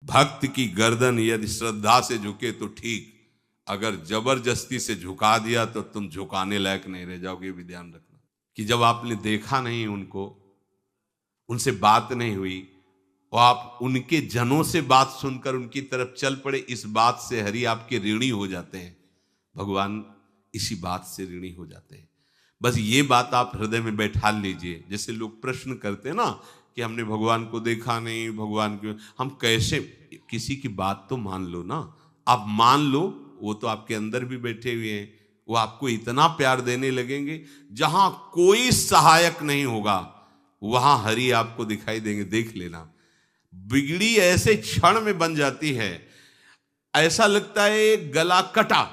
भक्त की गर्दन यदि श्रद्धा से झुके तो ठीक, अगर जबरदस्ती से झुका दिया तो तुम झुकाने लायक नहीं रह जाओगे। भी ध्यान रखना कि जब आपने देखा नहीं उनको, उनसे बात नहीं हुई और आप उनके जनों से बात सुनकर उनकी तरफ चल पड़े, इस बात से हरि आपके ऋणी हो जाते हैं। भगवान इसी बात से ऋणी हो जाते हैं। बस ये बात आप हृदय में बैठा लीजिए। जैसे लोग प्रश्न करते हैं ना कि हमने भगवान को देखा नहीं, भगवान क्यों, हम कैसे, किसी की बात तो मान लो ना। आप मान लो, वो तो आपके अंदर भी बैठे हुए हैं, वो आपको इतना प्यार देने लगेंगे। जहां कोई सहायक नहीं होगा वहां हरि आपको दिखाई देंगे। देख लेना, बिगड़ी ऐसे क्षण में बन जाती है, ऐसा लगता है गला कटा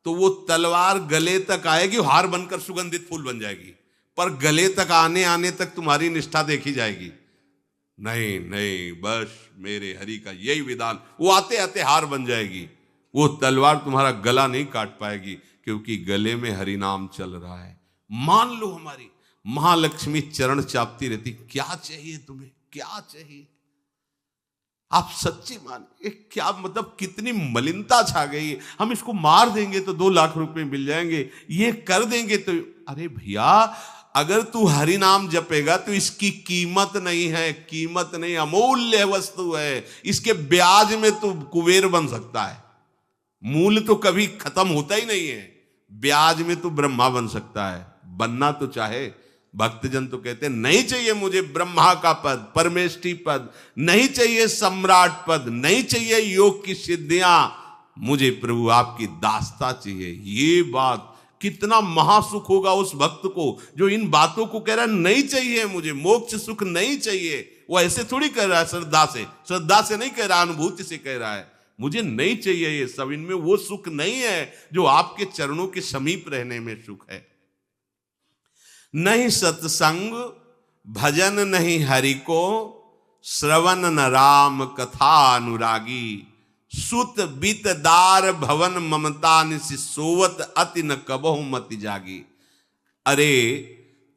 तो वो तलवार गले तक आएगी, हार बनकर सुगंधित फूल बन जाएगी, पर गले तक आने आने तक तुम्हारी निष्ठा देखी जाएगी। नहीं नहीं, बस मेरे हरि का यही विधान, वो आते आते हार बन जाएगी। वो तलवार तुम्हारा गला नहीं काट पाएगी, क्योंकि गले में हरि नाम चल रहा है। मान लो हमारी महालक्ष्मी चरण चापती रहती, क्या चाहिए तुम्हें, क्या चाहिए। आप सच्ची मानिए, क्या मतलब कितनी मलिनता छा गई है। हम इसको मार देंगे तो 2 लाख रुपए मिल जाएंगे, ये कर देंगे तो, अरे भैया अगर तू हरि नाम जपेगा तो इसकी कीमत नहीं है, कीमत नहीं, अमूल्य वस्तु है। इसके ब्याज में तू कुबेर बन सकता है। मूल तो कभी खत्म होता ही नहीं है, ब्याज में तो ब्रह्मा बन सकता है। बनना तो चाहे, भक्तजन तो कहते हैं नहीं चाहिए मुझे ब्रह्मा का पद, परमेष्ठी पद, नहीं चाहिए सम्राट पद, नहीं चाहिए योग की सिद्धियां, मुझे प्रभु आपकी दास्ता चाहिए। ये बात कितना महासुख होगा उस भक्त को जो इन बातों को कह रहा है, नहीं चाहिए मुझे मोक्ष सुख नहीं चाहिए। वो ऐसे थोड़ी कह रहा है, श्रद्धा से नहीं कह रहा, अनुभूति से कह रहा है, मुझे नहीं चाहिए ये सब, इनमें वो सुख नहीं है जो आपके चरणों के समीप रहने में सुख है। नहीं सत्संग भजन नहीं हरि को, श्रवण न राम कथा अनुरागी, सुत बित दार भवन ममता निसि सोवत अति न कबहु मति जागी। अरे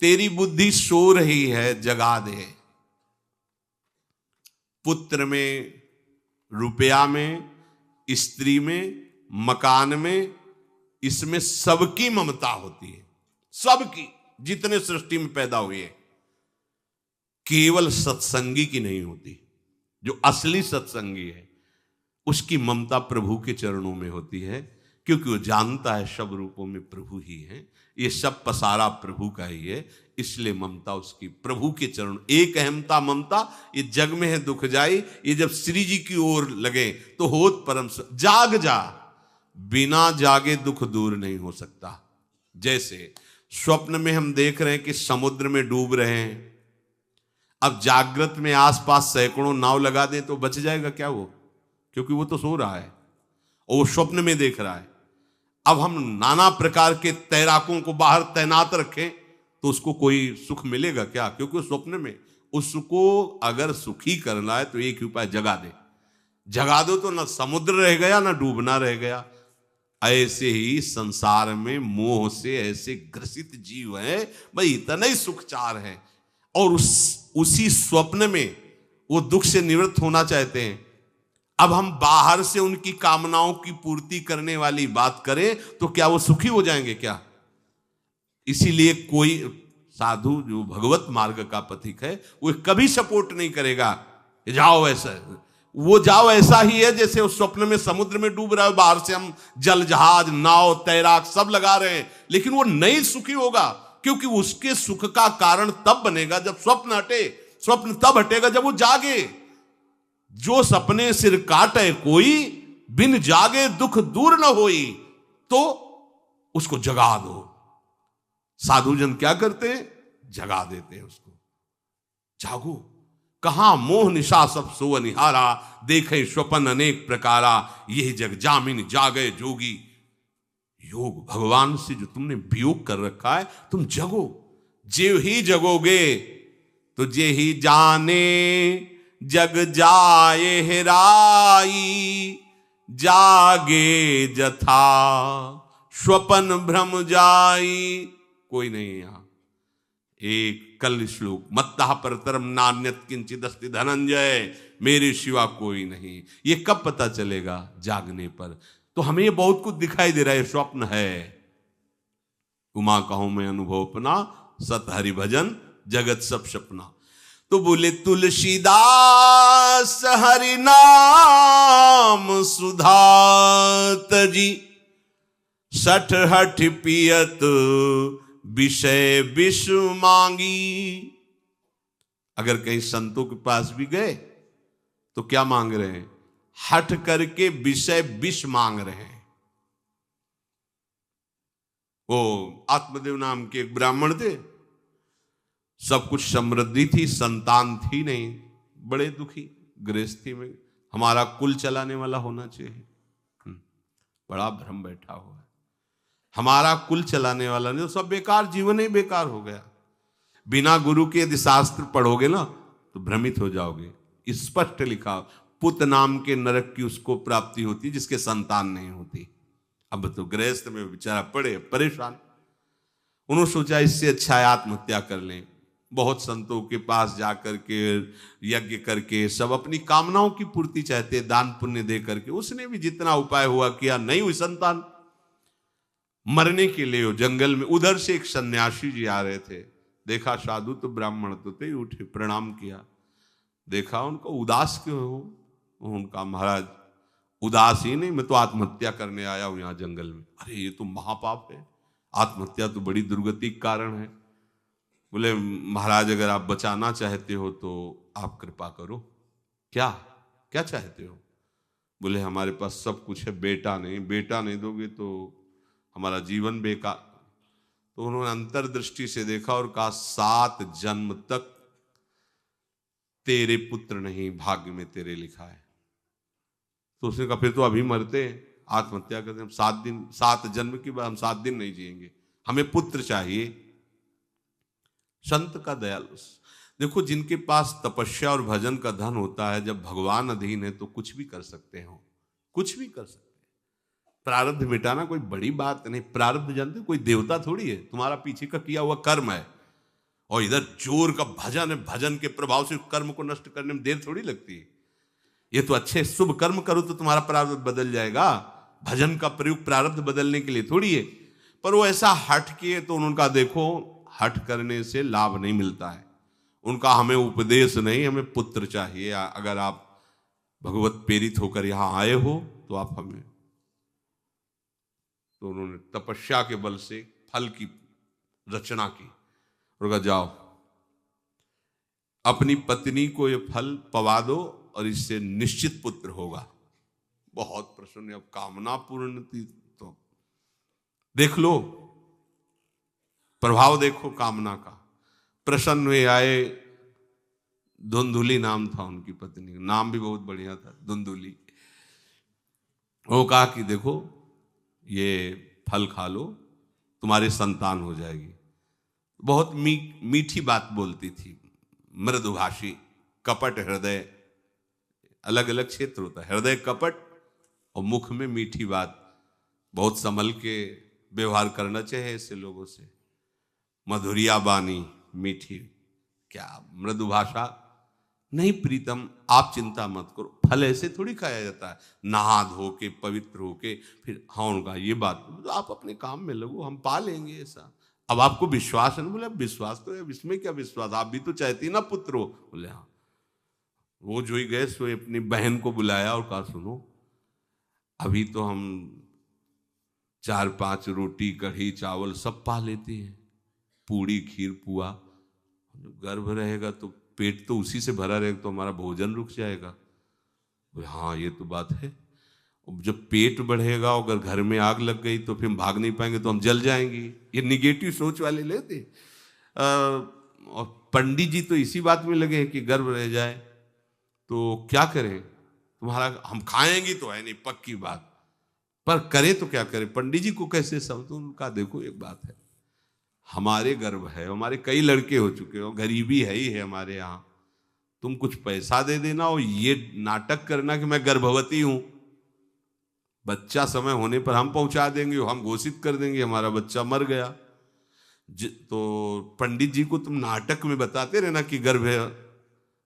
तेरी बुद्धि सो रही है, जगा दे। पुत्र में, रुपया में, स्त्री में, मकान में, इसमें सबकी ममता होती है, सबकी, जितने सृष्टि में पैदा हुए। केवल सत्संगी की नहीं होती। जो असली सत्संगी है उसकी ममता प्रभु के चरणों में होती है, क्योंकि वो जानता है सब रूपों में प्रभु ही है, ये सब पसारा प्रभु का ही है, इसलिए ममता उसकी प्रभु के चरण। एक अहमता ममता ये जग में है दुख जाई, ये जब श्री जी की ओर लगे तो होत परम। जाग जा, बिना जागे दुख दूर नहीं हो सकता। जैसे स्वप्न में हम देख रहे हैं कि समुद्र में डूब रहे हैं, अब जागृत में आसपास सैकड़ों नाव लगा दें तो बच जाएगा क्या वो, क्योंकि वो तो सो रहा है और वो स्वप्न में देख रहा है। अब हम नाना प्रकार के तैराकों को बाहर तैनात रखें तो उसको कोई सुख मिलेगा क्या, क्योंकि स्वप्न में। उसको अगर सुखी करना है तो एक ही उपाय, जगा दे। जगा दो तो ना समुद्र रह गया ना डूबना रह गया। ऐसे ही संसार में मोह से ऐसे ग्रसित जीव हैं, भाई इतना ही सुख चार है, और उसी स्वप्न में वो दुख से निवृत्त होना चाहते हैं। अब हम बाहर से उनकी कामनाओं की पूर्ति करने वाली बात करें तो क्या वो सुखी हो जाएंगे क्या। इसीलिए कोई साधु जो भगवत मार्ग का पथिक है वो कभी सपोर्ट नहीं करेगा, जाओ ऐसा, वो जाओ ऐसा ही है जैसे उस स्वप्न में समुद्र में डूब रहा है, बाहर से हम जल जहाज नाव तैराक सब लगा रहे हैं, लेकिन वो नहीं सुखी होगा, क्योंकि उसके सुख का कारण तब बनेगा जब स्वप्न हटे। स्वप्न तब हटेगा जब वो जागे। जो सपने सिर काटे कोई, बिन जागे दुख दूर न होई, तो उसको जगा दो। साधुजन क्या करते हैं, जगा देते हैं उसको। जागो, कहां मोह निशा सब सो निहारा, देखे स्वपन अनेक प्रकारा, यही जग जामिन जागे जोगी। योग भगवान से जो तुमने वियोग कर रखा है, तुम जगो। जे ही जगोगे तो जे ही जाने जग जाए हेराई, जागे जथा स्वपन भ्रम जाई। कोई नहीं यहां। एक कल श्लोक, मत्तः परतरम नान्यत किंचिदस्ति धनंजय, मेरे सिवा कोई नहीं। ये कब पता चलेगा? जागने पर। तो हमें ये बहुत कुछ दिखाई दे रहा है, स्वप्न है। उमा कहूं मैं अनुभव अपना, सत हरि भजन जगत सब सपना। तो बोले तुलसीदास हरि नाम सुधा तजी, सठ हठ पियत विषय विष मांगी। अगर कहीं संतों के पास भी गए तो क्या मांग रहे हैं? हठ करके विषय विष मांग रहे हैं। वो आत्मदेव नाम के एक ब्राह्मण थे, सब कुछ समृद्धि थी, संतान थी नहीं, बड़े दुखी गृहस्थी में। हमारा कुल चलाने वाला होना चाहिए। बड़ा भ्रम बैठा हुआ है, हमारा कुल चलाने वाला नहीं तो सब बेकार, जीवन ही बेकार हो गया। बिना गुरु के यदि शास्त्र पढ़ोगे ना तो भ्रमित हो जाओगे। स्पष्ट लिखा, पुत नाम के नरक की उसको प्राप्ति होती जिसके संतान नहीं होती। अब तो गृहस्थ में बेचारा पड़े परेशान। उन्होंने सोचा इससे अच्छा है आत्महत्या कर लें। बहुत संतों के पास जाकर के यज्ञ करके सब अपनी कामनाओं की पूर्ति चाहते, दान पुण्य दे करके। उसने भी जितना उपाय हुआ किया, नहीं हुई संतान। मरने के लिए जंगल में उधर से एक सन्यासी जी आ रहे थे, देखा साधु तो ब्राह्मण तो थे, उठे प्रणाम किया, देखा उनको उदास क्यों हो? उनका महाराज उदास ही नहीं, मैं तो आत्महत्या करने आया हूं यहाँ जंगल में। अरे ये तो महापाप है, आत्महत्या तो बड़ी दुर्गति का कारण है। बोले महाराज अगर आप बचाना चाहते हो तो आप कृपा करो। क्या क्या चाहते हो? बोले हमारे पास सब कुछ है, बेटा नहीं दोगे तो हमारा जीवन बेकार। तो उन्होंने अंतर्दृष्टि से देखा और कहा 7 जन्म तक तेरे पुत्र नहीं भाग्य में तेरे लिखा है। तो उसने कहा फिर तो अभी मरते हैं, आत्महत्या करते हम 7 जन्म की बात, हम 7 दिन नहीं जिएंगे, हमें पुत्र चाहिए। संत का दयालु। देखो जिनके पास तपस्या और भजन का धन होता है, जब भगवान अधीन है तो कुछ भी कर सकते हो, कुछ भी कर सकते हैं। प्रारब्ध मिटाना कोई बड़ी बात नहीं। प्रारब्ध जानते कोई देवता थोड़ी है, तुम्हारा पीछे का किया हुआ कर्म है। और इधर जोर का भजन है, भजन के प्रभाव से कर्म को नष्ट करने में देर थोड़ी लगती है। ये तो अच्छे शुभ कर्म करो तो तुम्हारा प्रारब्ध बदल जाएगा। भजन का प्रयोग प्रारब्ध बदलने के लिए थोड़ी है। पर वो ऐसा हट किए तो उनका देखो, हट करने से लाभ नहीं मिलता है। उनका हमें उपदेश नहीं, हमें पुत्र चाहिए। अगर आप भगवत प्रेरित होकर यहां आए हो तो आप हमें। तो उन्होंने तपस्या के बल से फल की रचना की और कहा जाओ अपनी पत्नी को ये फल पवा दो और इससे निश्चित पुत्र होगा। बहुत प्रसन्न, अब कामना पूर्ण थी तो देख लो, प्रभाव देखो कामना का। प्रसन्न हुए आए। धुंधुली नाम था उनकी पत्नी, नाम भी बहुत बढ़िया था, धुंधुली। वो कहा कि देखो ये फल खा लो, तुम्हारी संतान हो जाएगी। बहुत मीठी बात बोलती थी, मृदुभाषी, कपट हृदय। अलग अलग क्षेत्र होता है, हृदय कपट और मुख में मीठी बात। बहुत संभल के व्यवहार करना चाहिए ऐसे लोगों से। मधुरिया बानी मीठी, क्या मृदु भाषा। नहीं प्रीतम, आप चिंता मत करो, फल ऐसे थोड़ी खाया जाता है, नहा धो के पवित्र होके फिर। हाँ उनका ये बात, तो आप अपने काम में लगो, हम पा लेंगे ऐसा। अब आपको विश्वास है? बोले विश्वास तो है, इसमें क्या विश्वास, आप भी तो चाहती ना पुत्र हो। बोले हाँ। वो जो ही गए सो अपनी बहन को बुलाया और कहा सुनो, अभी तो हम 4-5 रोटी कढ़ी चावल सब पा लेते हैं, पूड़ी खीर पुआ। गर्भ रहेगा तो पेट तो उसी से भरा रहेगा, तो हमारा भोजन रुक जाएगा। बोले हाँ ये तो बात है। जब पेट बढ़ेगा, अगर घर में आग लग गई तो फिर हम भाग नहीं पाएंगे, तो हम जल जाएंगे। ये निगेटिव सोच वाले लेते। और पंडित जी तो इसी बात में लगे हैं कि गर्भ रह जाए तो क्या करें, तुम्हारा हम खाएंगे तो है नहीं पक्की बात, पर करें तो क्या करें। पंडित जी को कैसे समझ? उनका देखो एक बात है, हमारे गर्भ है, हमारे कई लड़के हो चुके हो, गरीबी है ही है हमारे यहाँ, तुम कुछ पैसा दे देना और ये नाटक करना कि मैं गर्भवती हूं। बच्चा समय होने पर हम पहुंचा देंगे, हम घोषित कर देंगे हमारा बच्चा मर गया। तो पंडित जी को तुम नाटक में बताते रहना कि गर्भ है,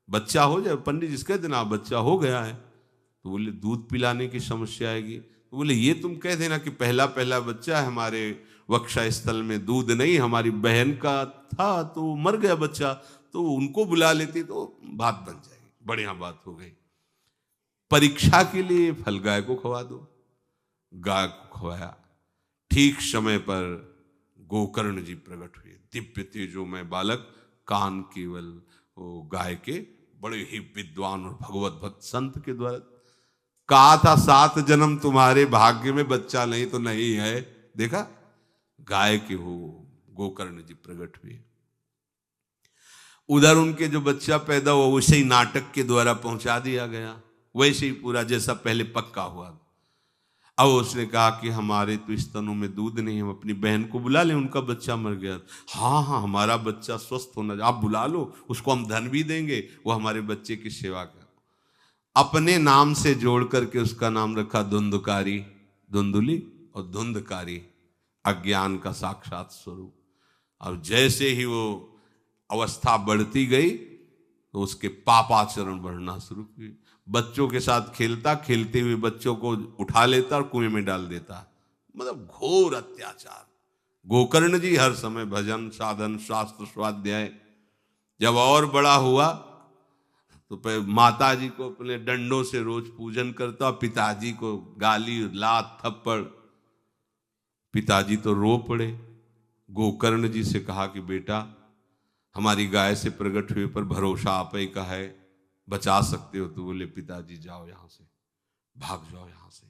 बच्चा हो जाए, पंडित जी कह देना बच्चा हो गया है, तो बोले दूध पिलाने की समस्या आएगी, तो बोले ये तुम कह देना कि पहला पहला बच्चा है, हमारे वक्षा स्थल में दूध नहीं, हमारी बहन का था तो मर गया बच्चा, तो उनको बुला लेती तो बात बन जाएगी, बढ़िया बात हो गई। परीक्षा के लिए फल गाय को खवा दो, गाय को खवाया, ठीक समय पर गोकर्ण जी प्रकट हुए, दिव्य तेजोमय बालक, कान केवल वो गाय के, बड़े ही विद्वान और भगवत भक्त संत के द्वारा कहा था 7 जन्म तुम्हारे भाग्य में, बच्चा नहीं तो नहीं है, देखा गाय के हो गोकर्ण जी प्रकट हुए। उधर उनके जो बच्चा पैदा हुआ वैसे ही नाटक के द्वारा पहुंचा दिया गया, वैसे ही पूरा जैसा पहले पक्का हुआ। अब उसने कहा कि हमारे तो स्तनों में दूध नहीं, हम अपनी बहन को बुला लें, उनका बच्चा मर गया। हाँ हाँ, हमारा बच्चा स्वस्थ होना, आप बुला लो, उसको हम धन भी देंगे, वो हमारे बच्चे की सेवा कर। अपने नाम से जोड़ करके उसका नाम रखा धुंधकारी, धुंधुली और धुंधकारी, अज्ञान का साक्षात स्वरूप। और जैसे ही वो अवस्था बढ़ती गई तो उसके पापाचरण बढ़ना शुरू हुए। बच्चों के साथ खेलता, खेलते हुए बच्चों को उठा लेता और कुएं में डाल देता, मतलब घोर अत्याचार। गोकर्ण जी हर समय भजन साधन शास्त्र स्वाध्याय। जब और बड़ा हुआ तो माता जी को अपने डंडों से रोज पूजन करता, पिताजी को गाली लात थप्पड़। पिताजी तो रो पड़े, गोकर्ण जी से कहा कि बेटा हमारी गाय से प्रकट हुए पर भरोसा आप ही का है, बचा सकते हो। तो बोले पिताजी जाओ यहां से, भाग जाओ यहां से,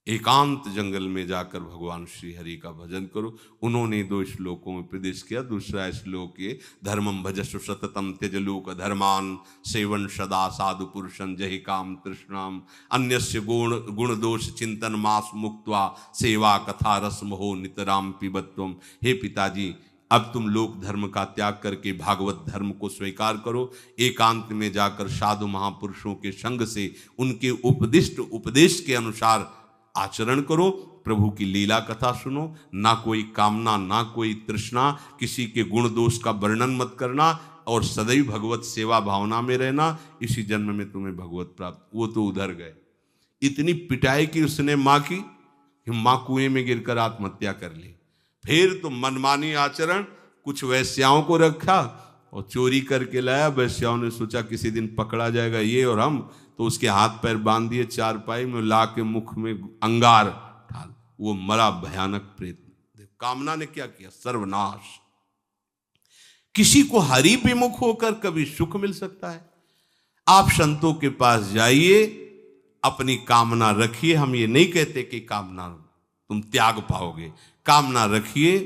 एकांत जंगल में जाकर भगवान श्री हरि का भजन करो। उन्होंने 2 श्लोकों में उपदेश किया। दूसरा श्लोक ये, धर्मम भजस्व सततम त्यज लोक धर्मान, सेवन सदा साधु पुरुषं जहि काम तृष्णाम, अन्यस्य गुण दोष चिंतन मास मुक्त्वा, सेवा कथा रसम हो नितराम पिबत्वम। हे पिताजी, अब तुम लोक धर्म का त्याग करके भागवत धर्म को स्वीकार करो, एकांत में जाकर साधु महापुरुषों के संग से उनके उपदिष्ट उपदेश के अनुसार आचरण करो, प्रभु की लीला कथा सुनो, ना कोई कामना ना कोई तृष्णा, किसी के गुण दोष का वर्णन मत करना और सदैव भगवत सेवा भावना में रहना, इसी जन्म में तुम्हें भगवत प्राप्त। वो तो उधर गए, इतनी पिटाई की उसने माँ की कि माँ कुएं में गिरकर आत्महत्या कर ली। फिर तो मनमानी आचरण, कुछ वैश्याओं को रखा और चोरी करके लाया। वैश्याओं ने सोचा किसी दिन पकड़ा जाएगा ये और हम, तो उसके हाथ पैर बांध दिए चारपाई में, ला के मुख में अंगार डाल, वो मरा भयानक प्रेत। कामना ने क्या किया, सर्वनाश। किसी को हरि विमुख होकर कभी सुख मिल सकता है? आप संतों के पास जाइए, अपनी कामना रखिए। हम ये नहीं कहते कि कामना तुम त्याग पाओगे, कामना रखिए,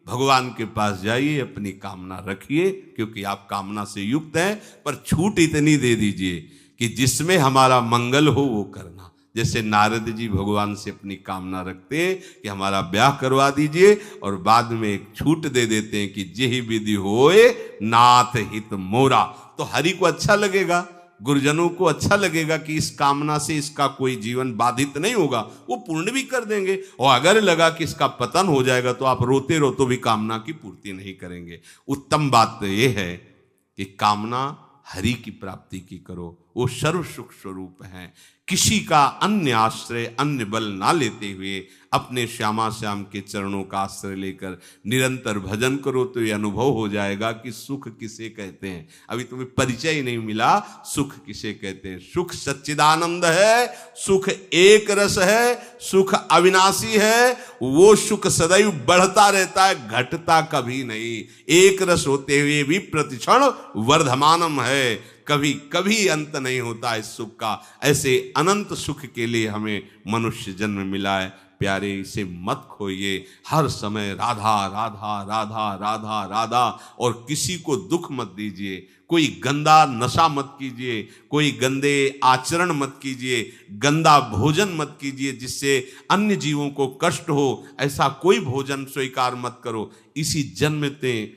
भगवान के पास जाइए, अपनी कामना रखिए, क्योंकि आप कामना से युक्त हैं। पर छूट इतनी दे दीजिए कि जिसमें हमारा मंगल हो वो करना। जैसे नारद जी भगवान से अपनी कामना रखते हैं कि हमारा ब्याह करवा दीजिए, और बाद में एक छूट दे देते हैं कि जेहि विधि होए नाथ हित मोरा। तो हरि को अच्छा लगेगा, गुरुजनों को अच्छा लगेगा कि इस कामना से इसका कोई जीवन बाधित नहीं होगा, वो पूर्ण भी कर देंगे। और अगर लगा कि इसका पतन हो जाएगा तो आप रोते रोते भी कामना की पूर्ति नहीं करेंगे। उत्तम बात तो ये है कि कामना हरि की प्राप्ति की करो, वो सर्व सुख स्वरूप है। किसी का अन्य आश्रय अन्य बल ना लेते हुए अपने श्यामा श्याम के चरणों का आश्रय लेकर निरंतर भजन करो तो ये अनुभव हो जाएगा कि सुख किसे कहते हैं। अभी तुम्हें परिचय ही नहीं मिला, सुख किसे कहते हैं। सुख सच्चिदानंद है, सुख एक रस है, सुख अविनाशी है। वो सुख सदैव बढ़ता रहता है, घटता कभी नहीं। एक रस होते हुए भी प्रतिक्षण वर्धमानम है, कभी कभी अंत नहीं होता इस सुख का। ऐसे अनंत सुख के लिए हमें मनुष्य जन्म मिला है। प्यारे, इसे मत खोइए, हर समय राधा राधा राधा राधा राधा, और किसी को दुख मत दीजिए। कोई गंदा नशा मत कीजिए, कोई गंदे आचरण मत कीजिए, गंदा भोजन मत कीजिए जिससे अन्य जीवों को कष्ट हो। ऐसा कोई भोजन स्वीकार मत करो। इसी जन्म में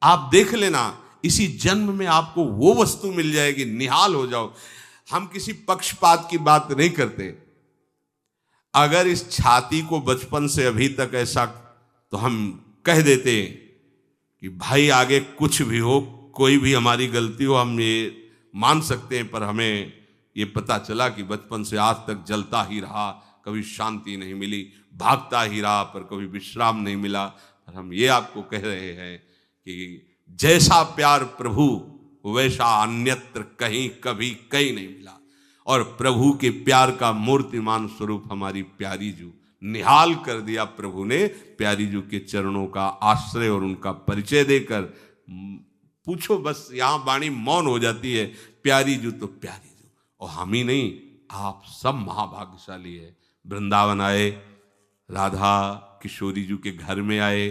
आप देख लेना, इसी जन्म में आपको वो वस्तु मिल जाएगी, निहाल हो जाओ। हम किसी पक्षपात की बात नहीं करते। अगर इस छाती को बचपन से अभी तक ऐसा, तो हम कह देते कि भाई आगे कुछ भी हो, कोई भी हमारी गलती हो, हम ये मान सकते हैं, पर हमें ये पता चला कि बचपन से आज तक जलता ही रहा, कभी शांति नहीं मिली, भागता ही रहा पर कभी विश्राम नहीं मिला। पर हम ये आपको कह रहे हैं कि जैसा प्यार प्रभु वैसा अन्यत्र कहीं कभी कहीं नहीं मिला। और प्रभु के प्यार का मूर्तिमान स्वरूप हमारी प्यारी जू निहाल कर दिया प्रभु ने, प्यारी जू के चरणों का आश्रय और उनका परिचय देकर। पूछो बस, यहां वाणी मौन हो जाती है, प्यारी जू तो प्यारी जू। और हम ही नहीं, आप सब महाभाग्यशाली है। वृंदावन आए, राधा किशोरी जू के घर में आए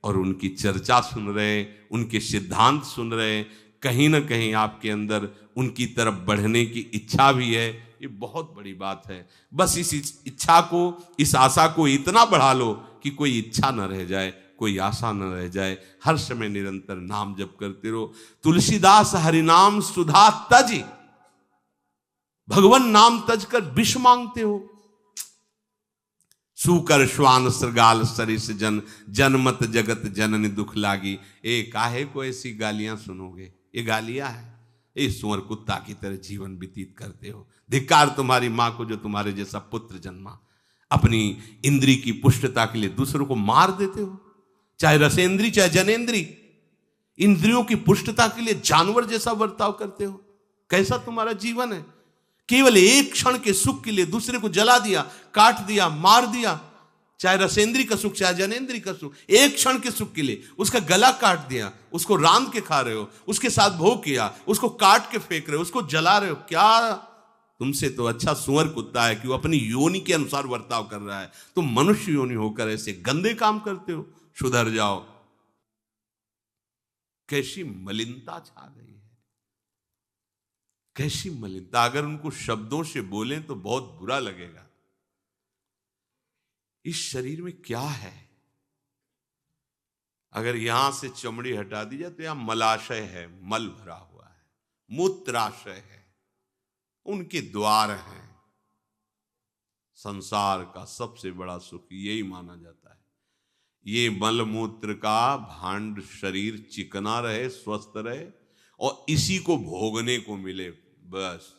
और उनकी चर्चा सुन रहे, उनके सिद्धांत सुन रहे, कहीं ना कहीं आपके अंदर उनकी तरफ बढ़ने की इच्छा भी है। ये बहुत बड़ी बात है। बस इस इच्छा को, इस आशा को इतना बढ़ा लो कि कोई इच्छा न रह जाए, कोई आशा न रह जाए। हर समय निरंतर नाम जप करते रहो। तुलसीदास हरिनाम सुधा तज, भगवान नाम तज कर विष मांगते हो। सूकर श्वान श्रृगाल सरिस जन, जनमत जगत जननी दुख लागी। ए काहे को ऐसी गालियां सुनोगे, ये गालियां है। ये सुअर कुत्ता की तरह जीवन व्यतीत करते हो। धिक्कार तुम्हारी मां को जो तुम्हारे जैसा पुत्र जन्मा। अपनी इंद्री की पुष्टता के लिए दूसरों को मार देते हो, चाहे रसेंद्री चाहे जनेंद्री। इंद्रियों की पुष्टता के लिए जानवर जैसा बर्ताव करते हो। कैसा तुम्हारा जीवन है। केवल एक क्षण के सुख के लिए दूसरे को जला दिया, काट दिया, मार दिया। चाहे रसेंद्री का सुख चाहे जनेंद्री का सुख, एक क्षण के सुख के लिए उसका गला काट दिया, उसको रांध के खा रहे हो, उसके साथ भोग किया, उसको काट के फेंक रहे हो, उसको जला रहे हो। क्या तुमसे तो अच्छा सुअर कुत्ता है कि वो अपनी योनि के अनुसार बर्ताव कर रहा है। तुम मनुष्य योनि होकर ऐसे गंदे काम करते हो। सुधर जाओ। कैसी मलिनता छा गई है, कैसी मलिनता। अगर उनको शब्दों से बोलें तो बहुत बुरा लगेगा। इस शरीर में क्या है। अगर यहां से चमड़ी हटा दी जाए तो यहां मलाशय है, मल भरा हुआ है, मूत्राशय है, उनके द्वार हैं। संसार का सबसे बड़ा सुख यही माना जाता है। ये मल मूत्र का भांड शरीर चिकना रहे, स्वस्थ रहे और इसी को भोगने को मिले, बस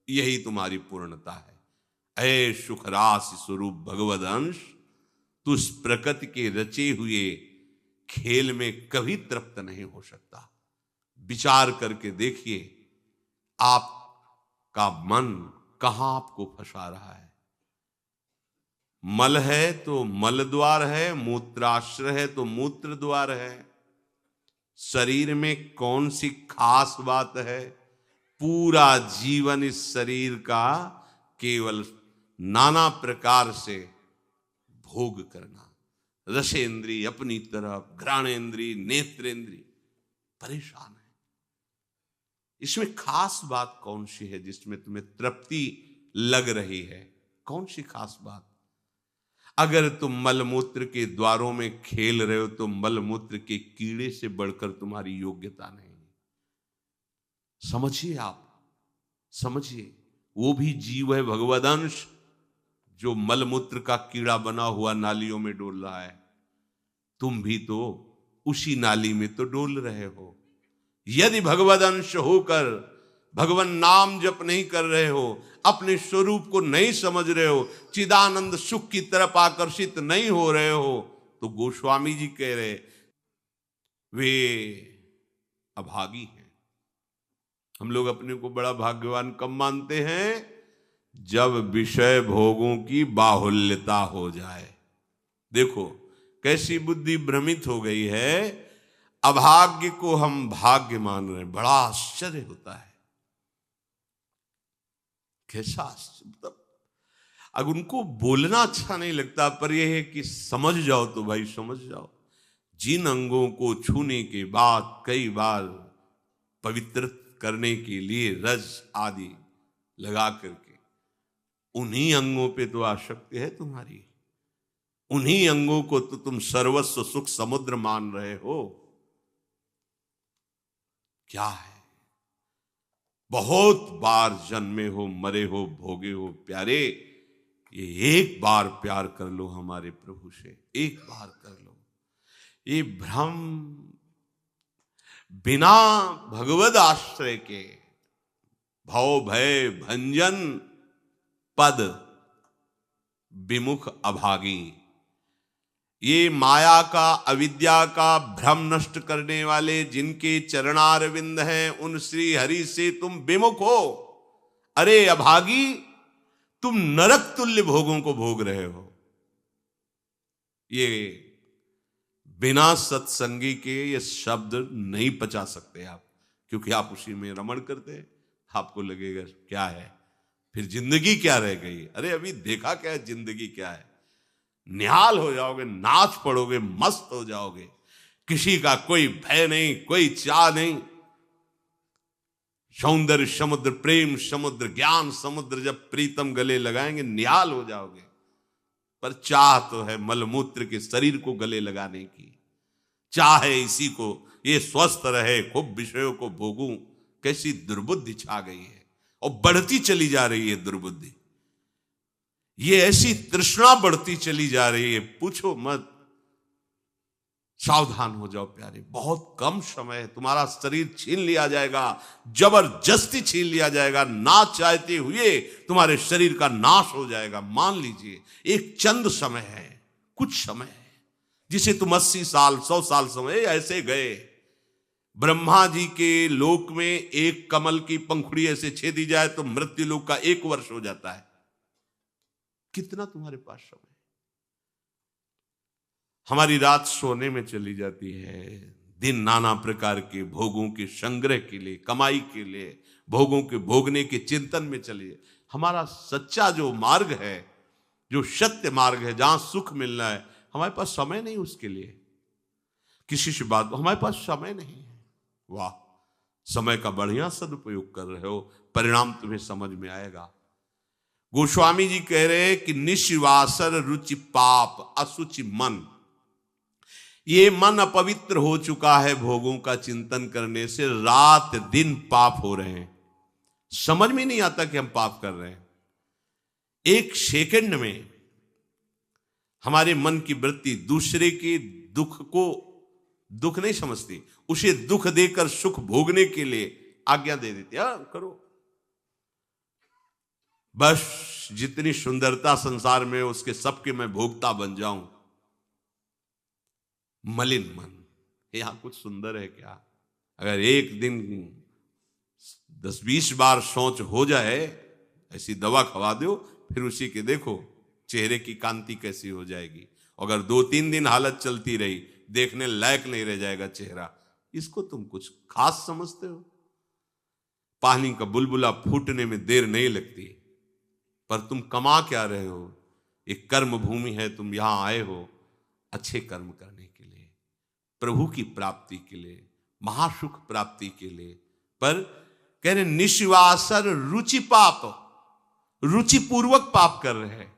यही तुम्हारी पूर्णता है। ऐ सुखरास स्वरूप भगवद अंश, तू इस प्रकृति के रचे हुए खेल में कभी तृप्त नहीं हो सकता। विचार करके देखिए, आपका मन कहां आपको फंसा रहा है। मल है तो मल द्वार है, मूत्राश्रय है तो मूत्र द्वार है। शरीर में कौन सी खास बात है। पूरा जीवन इस शरीर का केवल नाना प्रकार से भोग करना। रसेंद्री अपनी तरफ, घ्राणेंद्री, नेत्रेंद्री परेशान है। इसमें खास बात कौन सी है जिसमें तुम्हें तृप्ति लग रही है। कौन सी खास बात। अगर तुम मलमूत्र के द्वारों में खेल रहे हो तो मलमूत्र के कीड़े से बढ़कर तुम्हारी योग्यता नहीं। समझिए, आप समझिए, वो भी जीव है, भगवदंश, जो मलमूत्र का कीड़ा बना हुआ नालियों में डोल रहा है। तुम भी तो उसी नाली में तो डोल रहे हो। यदि भगवदंश होकर भगवान नाम जप नहीं कर रहे हो, अपने स्वरूप को नहीं समझ रहे हो, चिदानंद सुख की तरफ आकर्षित नहीं हो रहे हो, तो गोस्वामी जी कह रहे वे अभागी हैं। हम लोग अपने को बड़ा भाग्यवान कब मानते हैं, जब विषय भोगों की बाहुल्यता हो जाए। देखो कैसी बुद्धि भ्रमित हो गई है। अभाग्य को हम भाग्य मान रहे हैं। बड़ा आश्चर्य होता है। कैसा मतलब, अगर उनको बोलना अच्छा नहीं लगता, पर यह है कि समझ जाओ तो भाई समझ जाओ। जिन अंगों को छूने के बाद कई बार पवित्र करने के लिए रज आदि लगा करके, उन्हीं अंगों पे तो आसक्ति है तुम्हारी। उन्हीं अंगों को तो तुम सर्वस्व सुख समुद्र मान रहे हो। क्या है। बहुत बार जन्मे हो, मरे हो, भोगे हो प्यारे, ये एक बार प्यार कर लो हमारे प्रभु से, एक बार कर लो। ये भ्रम बिना भगवद आश्रय के भव भय भंजन पद विमुख अभागी। ये माया का, अविद्या का भ्रम नष्ट करने वाले जिनके चरणारविंद हैं, उन श्री हरि से तुम विमुख हो। अरे अभागी, तुम नरक तुल्य भोगों को भोग रहे हो। ये बिना सत्संगी के ये शब्द नहीं पचा सकते आप, क्योंकि आप उसी में रमण करते हैं। आपको लगेगा क्या है, फिर जिंदगी क्या रह गई। अरे अभी देखा क्या है, जिंदगी क्या है। निहाल हो जाओगे, नाच पड़ोगे, मस्त हो जाओगे। किसी का कोई भय नहीं, कोई चाह नहीं। सौंदर्य समुद्र, प्रेम समुद्र, ज्ञान समुद्र जब प्रीतम गले लगाएंगे, निहाल हो जाओगे। पर चाह तो है मलमूत्र के शरीर को गले लगाने की। चाह है इसी को, ये स्वस्थ रहे, खूब विषयों को भोगूं। कैसी दुर्बुद्धि छा गई है, और बढ़ती चली जा रही है दुर्बुद्धि। ये ऐसी तृष्णा बढ़ती चली जा रही है, पूछो मत। सावधान हो जाओ प्यारे, बहुत कम समय है, तुम्हारा शरीर छीन लिया जाएगा, जबरदस्ती छीन लिया जाएगा। ना चाहते हुए तुम्हारे शरीर का नाश हो जाएगा। मान लीजिए एक चंद समय है, कुछ समय है, जिसे तुम 80 साल 100 साल समय ऐसे गए। ब्रह्मा जी के लोक में एक कमल की पंखुड़ी ऐसे छेदी जाए तो मृत्यु लोक का 1 वर्ष हो जाता है। कितना तुम्हारे पास समय। हमारी रात सोने में चली जाती है, दिन नाना प्रकार के भोगों के संग्रह के लिए, कमाई के लिए, भोगों के भोगने के चिंतन में चलिए। हमारा सच्चा जो मार्ग है, जो सत्य मार्ग है, जहां सुख मिलना है, हमारे पास समय नहीं उसके लिए। किसी से बात, हमारे पास समय नहीं है। वाह, समय का बढ़िया सदुपयोग कर रहे हो, परिणाम तुम्हें समझ में आएगा। गोस्वामी जी कह रहे हैं कि निशिवासर रुचि पाप असुचि मन। ये मन अपवित्र हो चुका है भोगों का चिंतन करने से। रात दिन पाप हो रहे हैं, समझ में नहीं आता कि हम पाप कर रहे हैं। एक सेकंड में हमारे मन की वृत्ति दूसरे के दुख को दुख नहीं समझती, उसे दुख देकर सुख भोगने के लिए आज्ञा दे देती है। करो बस, जितनी सुंदरता संसार में, उसके सबके मैं भोक्ता बन जाऊं। मलिन मन, यहां कुछ सुंदर है क्या? अगर एक दिन 10-20 बार सोच हो जाए, ऐसी दवा खवा दो, फिर उसी के देखो चेहरे की कांति कैसी हो जाएगी। अगर 2-3 दिन हालत चलती रही, देखने लायक नहीं रह जाएगा चेहरा। इसको तुम कुछ खास समझते हो? पानी का बुलबुला फूटने में देर नहीं लगती, पर तुम कमा क्या रहे हो? एक कर्म भूमि है, तुम यहां आए हो अच्छे कर्म करने के लिए, प्रभु की प्राप्ति के लिए, महासुख प्राप्ति के लिए। पर कह रहे निशिवासर रुचि पाप, रुचि पूर्वक पाप कर रहे हैं।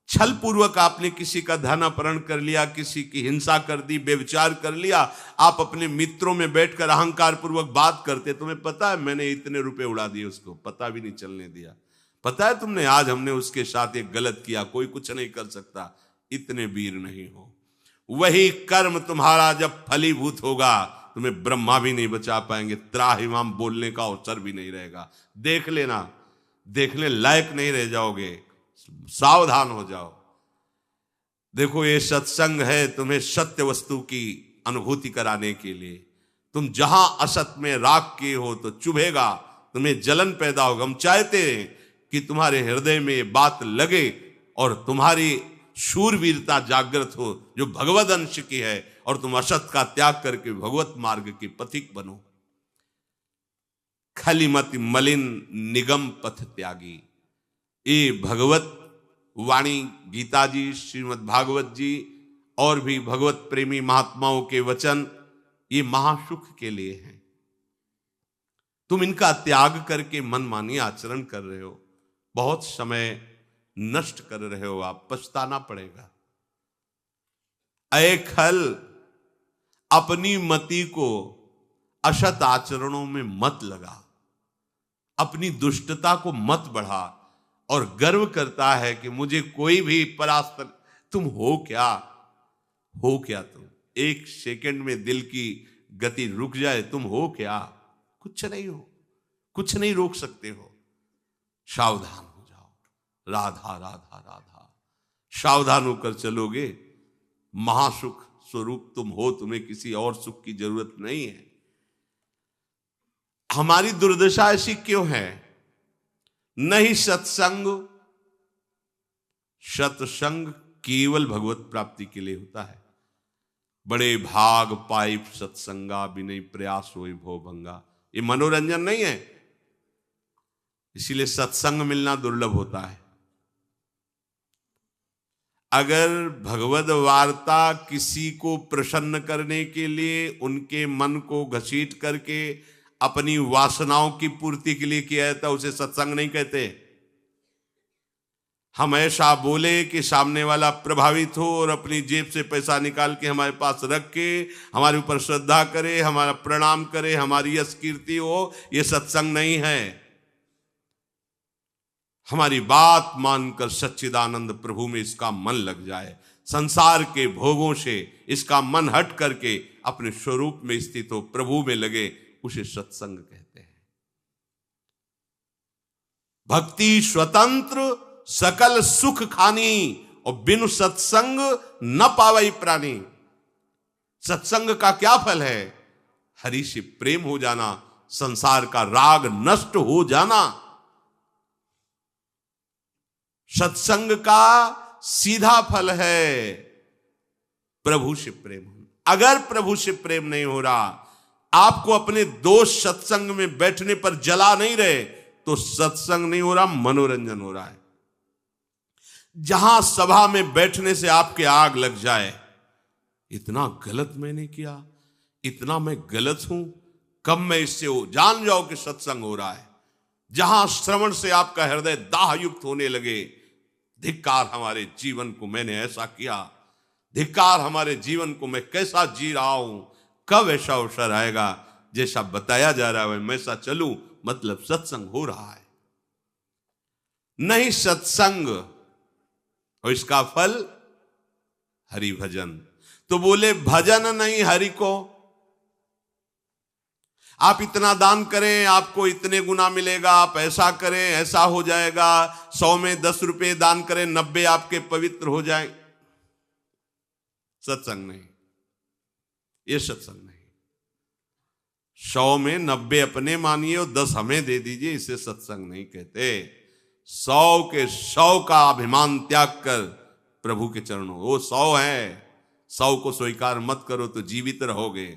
छल पूर्वक आपने किसी का धन अपहरण कर लिया, किसी की हिंसा कर दी, व्यभिचार कर लिया। आप अपने मित्रों में बैठकर अहंकार पूर्वक बात करते, तुम्हें पता है मैंने इतने रुपए उड़ा दिए, उसको पता भी नहीं चलने दिया। पता है तुमने आज हमने उसके साथ एक गलत किया, कोई कुछ नहीं कर सकता। इतने वीर नहीं हो। वही कर्म तुम्हारा जब फलीभूत होगा, तुम्हें ब्रह्मा भी नहीं बचा पाएंगे, त्राहिमाम बोलने का अवसर भी नहीं रहेगा। देख लेना, देखने लायक नहीं रह जाओगे। सावधान हो जाओ। देखो ये सत्संग है तुम्हें सत्य वस्तु की अनुभूति कराने के लिए। तुम जहां असत में राख किए हो तो चुभेगा, तुम्हें जलन पैदा होगा। हम चाहते हैं कि तुम्हारे हृदय में ये बात लगे और तुम्हारी शूरवीरता जागृत हो, जो भगवद अंश की है, और तुम असत का त्याग करके भगवत मार्ग के पथिक बनो। खलिमति मलिन निगम पथ त्यागी। ये भगवत वाणी, गीता जी, श्रीमद् भागवत जी और भी भगवत प्रेमी महात्माओं के वचन, ये महासुख के लिए हैं। तुम इनका त्याग करके मनमानी आचरण कर रहे हो, बहुत समय नष्ट कर रहे हो, आप पछताना पड़ेगा। ऐ खल, अपनी मति को असत आचरणों में मत लगा, अपनी दुष्टता को मत बढ़ा और गर्व करता है कि मुझे कोई भी परास्त। तुम हो क्या? हो क्या तुम? एक सेकंड में दिल की गति रुक जाए, तुम हो क्या? कुछ नहीं हो। कुछ नहीं रोक सकते हो। सावधान हो जाओ। राधा राधा राधा, सावधान होकर चलोगे, महासुख स्वरूप तुम हो, तुम्हें किसी और सुख की जरूरत नहीं है। हमारी दुर्दशा ऐसी क्यों है? नहीं सत्संग, सत्संग केवल भगवत प्राप्ति के लिए होता है। बड़े भाग पाइप सत्संगा, बिनय प्रयास होए भो भंगा, ये मनोरंजन नहीं है। इसीलिए सत्संग मिलना दुर्लभ होता है। अगर भगवद वार्ता किसी को प्रसन्न करने के लिए, उनके मन को घसीट करके अपनी वासनाओं की पूर्ति के लिए किया जाता, उसे सत्संग नहीं कहते। हम ऐसा बोले कि सामने वाला प्रभावित हो और अपनी जेब से पैसा निकाल के हमारे पास रख के हमारे ऊपर श्रद्धा करे, हमारा प्रणाम करे, हमारी यश कीर्ति हो, ये सत्संग नहीं है। हमारी बात मानकर सच्चिदानंद प्रभु में इसका मन लग जाए, संसार के भोगों से इसका मन हट करके अपने स्वरूप में स्थित हो, प्रभु में लगे, उसे सत्संग कहते हैं। भक्ति स्वतंत्र सकल सुख खानी, और बिनु सत्संग न पावई प्राणी। सत्संग का क्या फल है? हरि से प्रेम हो जाना, संसार का राग नष्ट हो जाना। सत्संग का सीधा फल है प्रभु से प्रेम होना। अगर प्रभु से प्रेम नहीं हो रहा, आपको अपने दोस्त सत्संग में बैठने पर जला नहीं रहे, तो सत्संग नहीं हो रहा, मनोरंजन हो रहा है। जहां सभा में बैठने से आपके आग लग जाए, इतना गलत मैंने किया, इतना मैं गलत हूं, कब मैं इससे हो, जान जाओ कि सत्संग हो रहा है। जहां श्रवण से आपका हृदय दाह युक्त होने लगे, धिक्कार हमारे जीवन को, मैंने ऐसा किया, धिक्कार हमारे जीवन को, मैं कैसा जी रहा हूं, कब ऐसा अवसर आएगा जैसा बताया जा रहा है मैं ऐसा चलूं, मतलब सत्संग हो रहा है। नहीं सत्संग, और इसका फल हरि भजन। तो बोले भजन नहीं हरि को। आप इतना दान करें आपको इतने गुना मिलेगा, आप ऐसा करें ऐसा हो जाएगा, 100 में 10 रुपए दान करें 90 आपके पवित्र हो जाए। सत्संग नहीं, ये सत्संग नहीं। 100 में 90 अपने मानिए और 10 हमें दे दीजिए, इसे सत्संग नहीं कहते। 100 के 100 का अभिमान त्याग कर प्रभु के चरणों, वो 100 है, 100 को स्वीकार मत करो तो जीवित रहोगे,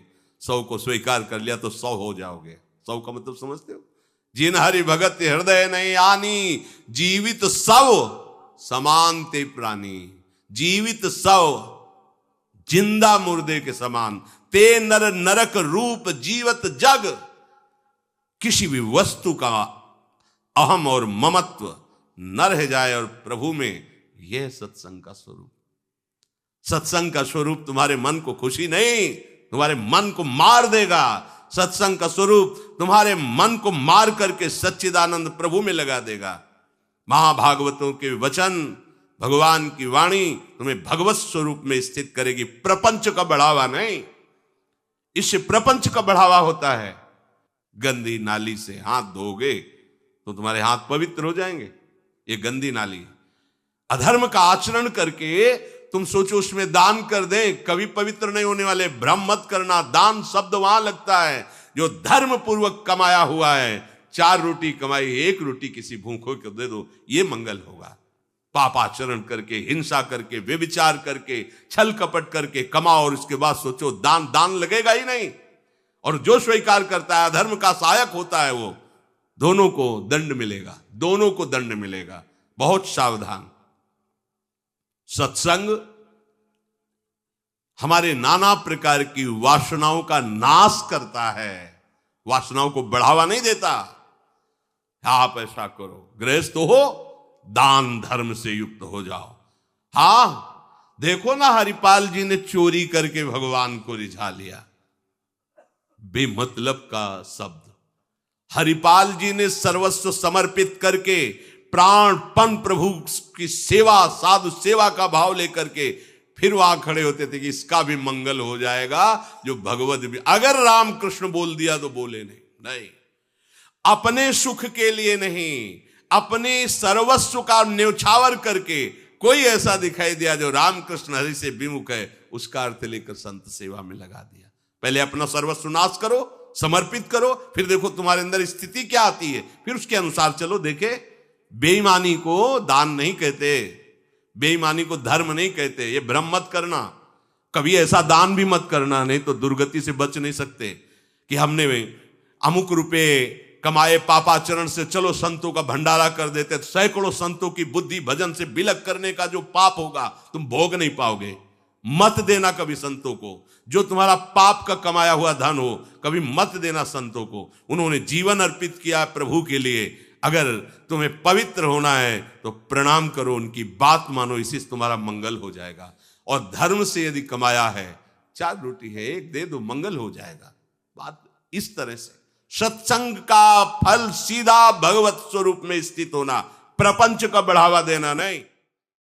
100 को स्वीकार कर लिया तो 100 हो जाओगे। 100 का मतलब समझते हो? जिन हरि भगत हृदय नहीं आनी, जीवित सब समान ते प्राणी। जीवित सब जिंदा मुर्दे के समान, ते नर नरक रूप जीवत जग। किसी भी वस्तु का अहम और ममत्व न रह जाए, और प्रभु में यह सत्संग का स्वरूप। सत्संग का स्वरूप तुम्हारे मन को खुशी नहीं, तुम्हारे मन को मार देगा। सत्संग का स्वरूप तुम्हारे मन को मार करके सच्चिदानंद प्रभु में लगा देगा। महाभागवतों के वचन, भगवान की वाणी तुम्हें भगवत स्वरूप में स्थित करेगी, प्रपंच का बढ़ावा नहीं। इससे प्रपंच का बढ़ावा होता है। गंदी नाली से हाथ धोगे तो तुम्हारे हाथ पवित्र हो जाएंगे, ये गंदी नाली। अधर्म का आचरण करके तुम सोचो उसमें दान कर दे, कभी पवित्र नहीं होने वाले। भ्रम मत करना, दान शब्द वहां लगता है जो धर्म पूर्वक कमाया हुआ है। 4 रोटी कमाई, 1 रोटी किसी भूखों को दे दो, ये मंगल होगा। पापाचरण करके, हिंसा करके, व्यभिचार करके, छल कपट करके कमाओ और उसके बाद सोचो दान लगेगा ही नहीं। और जो स्वीकार करता है, अधर्म का सहायक होता है, वो दोनों को दंड मिलेगा, दोनों को दंड मिलेगा। बहुत सावधान। सत्संग हमारे नाना प्रकार की वासनाओं का नाश करता है, वासनाओं को बढ़ावा नहीं देता। आप ऐसा करो, गृहस्थ हो, दान धर्म से युक्त हो जाओ। हां, देखो ना हरिपाल जी ने चोरी करके भगवान को रिझा लिया, बेमतलब का शब्द। हरिपाल जी ने सर्वस्व समर्पित करके प्राणपन प्रभु की सेवा, साधु सेवा का भाव लेकर के फिर वहां खड़े होते थे कि इसका भी मंगल हो जाएगा, जो भगवत भी। अगर रामकृष्ण बोल दिया तो बोले नहीं। अपने सुख के लिए नहीं, अपने सर्वस्व का न्यौछावर करके कोई ऐसा दिखाई दिया जो रामकृष्ण हरि से विमुख है, उसका अर्थ लेकर संत सेवा में लगा दिया। पहले अपना सर्वस्व नाश करो, समर्पित करो, फिर देखो तुम्हारे अंदर स्थिति क्या आती है, फिर उसके अनुसार चलो। देखे, बेईमानी को दान नहीं कहते, बेईमानी को धर्म नहीं कहते, ये भ्रम मत करना। कभी ऐसा दान भी मत करना, नहीं तो दुर्गति से बच नहीं सकते कि हमने अमुक रुपए कमाए पापाचरण से, चलो संतों का भंडारा कर देते। सैकड़ों संतों की बुद्धि भजन से बिलक करने का जो पाप होगा तुम भोग नहीं पाओगे। मत देना कभी संतों को, जो तुम्हारा पाप का कमाया हुआ धन हो, कभी मत देना संतों को। उन्होंने जीवन अर्पित किया प्रभु के लिए। अगर तुम्हें पवित्र होना है तो प्रणाम करो, उनकी बात मानो, इसी से तुम्हारा मंगल हो जाएगा। और धर्म से यदि कमाया है, 4 रोटी है, 1 दे दो, मंगल हो जाएगा। बात इस तरह से। सत्संग का फल सीधा भगवत स्वरूप में स्थित होना, प्रपंच का बढ़ावा देना नहीं।